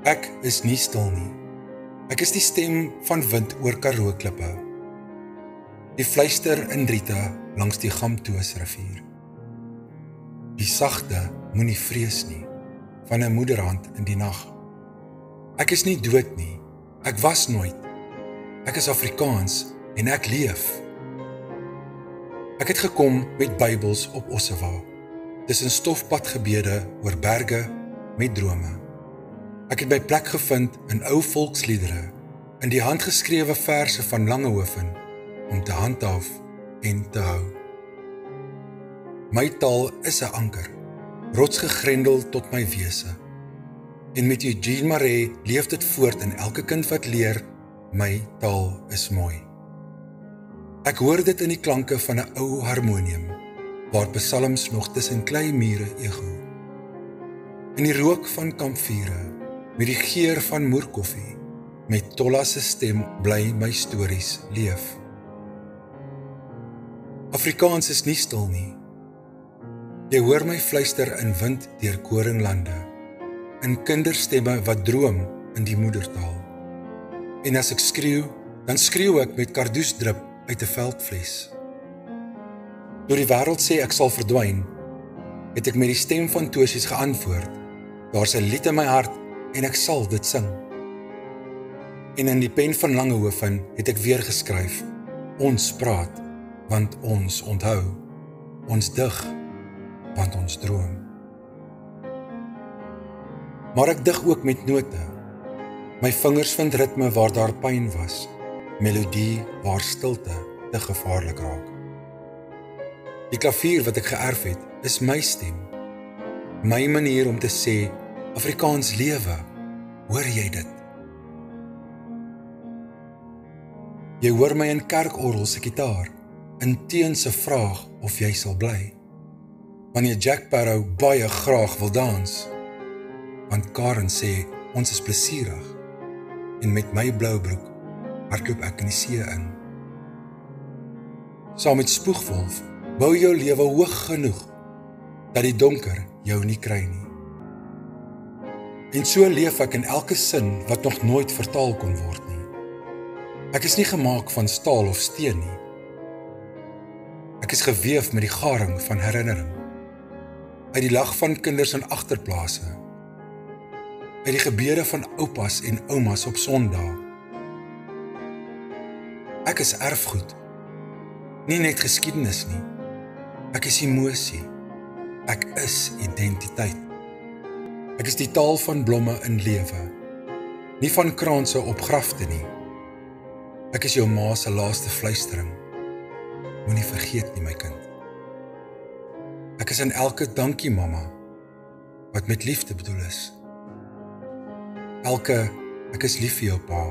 Ek is nie stil nie. Ek is die stem van wind oor Karoo klippe. Die fluister in riete langs die Gamtoosrivier. Die sagte moenie vrees nie, van 'n moederhand in die nag. Ek is nie dood nie, ek was nooit. Ek is Afrikaans en ek leef. Ek het gekom met Bybels op Ossewa, tussen stofpadgebede oor berge met drome. Ek het my plek gevind in ou volksliedere, in die handgeskrewe verse van Langehoven, om te handhaaf en te hou. My taal is 'n anker, rotsgegrendel tot my wese. En met Eugene Marais leef dit voort in elke kind wat leer, my taal is mooi. Ek hoor dit in die klanke van 'n ou harmonium, waar psalms nog tussen klei mure ego. In die rook van kampvure, met die geur van moerkoffie, met Tolla se stem bly my stories leef. Afrikaans is nie stil nie. Jy hoor my fluister in wind deur koringlande, in kinderstemme wat droom in die moedertaal. En as ek skreeu, dan skreeu ek met kardoesdrup uit 'n veldfles. Toe die wêreld sê ek sal verdwyn, het ek met die stem van Tosies geantwoord, daar's 'n lied in my hart en ek sal dit sing. En in die pen van Langehoven het ek weer geskryf, ons praat, want ons onthou, ons dig, want ons droom. Maar ek dig ook met note. My vingers vind ritme waar daar pyn was, melodie waar stilte te gevaarlik raak. Die klavier wat ek geërf het, is my stem. My manier om te sê, Afrikaans lewe, hoor jy dit? Jy hoor my in kerkorgel se gitaar, in Teun se vraag of jy sal bly. Wanneer Jack Barrow baie graag wil dans, want Karen sê, ons is plesierig, en met my blou broek hardloop ek in die see in. Saam met Spoegwolf bou jou lewe hoog genoeg, dat die donker jou nie kry nie. En so leef ek in elke sin wat nog nooit vertaal kon word nie. Ek is nie gemaak van staal of steen nie. Ek is geweef met die garing van herinnering, uit die lag van kinders in agterplase, uit die gebede van oupas en oumas op Sondag. Ek is erfgoed, nie net geskiedenis nie. Ek is emosie, ek is identiteit. Ek is die taal van blomme in lewe, nie van kraanse op grafte nie. Ek is jou ma se laaste fluistering, moenie vergeet nie my kind. Ek is in elke dankie mamma, wat met liefde bedoel is. Elke ek is lief vir jou pa,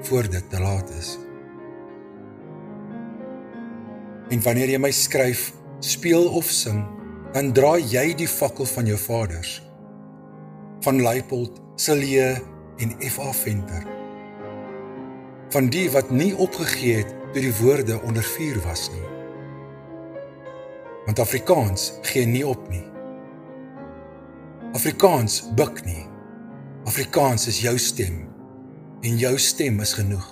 voor dit te laat is. En wanneer jy my skryf, speel of sing, dan dra jy die fakkel van jou vaders, van Leipold, Silje en F.A. Venter, van die wat nie opgegee het toe die woorde onder vuur was nie. Want Afrikaans gee nie op nie. Afrikaans buk nie. Afrikaans is jou stem, en jou stem is genoeg.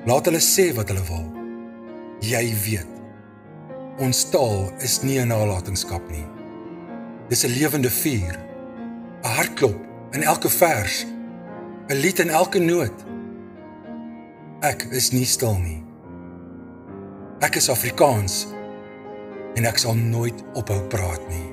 Laat hulle sê wat hulle wil. Jy weet, ons taal is nie 'n nalatenskap nie. Dis 'n lewende vuur, 'n hartklop in elke vers, 'n lied in elke noot. Ek is nie stil nie. Ek is Afrikaans, en ek sal nooit ophou praat nie.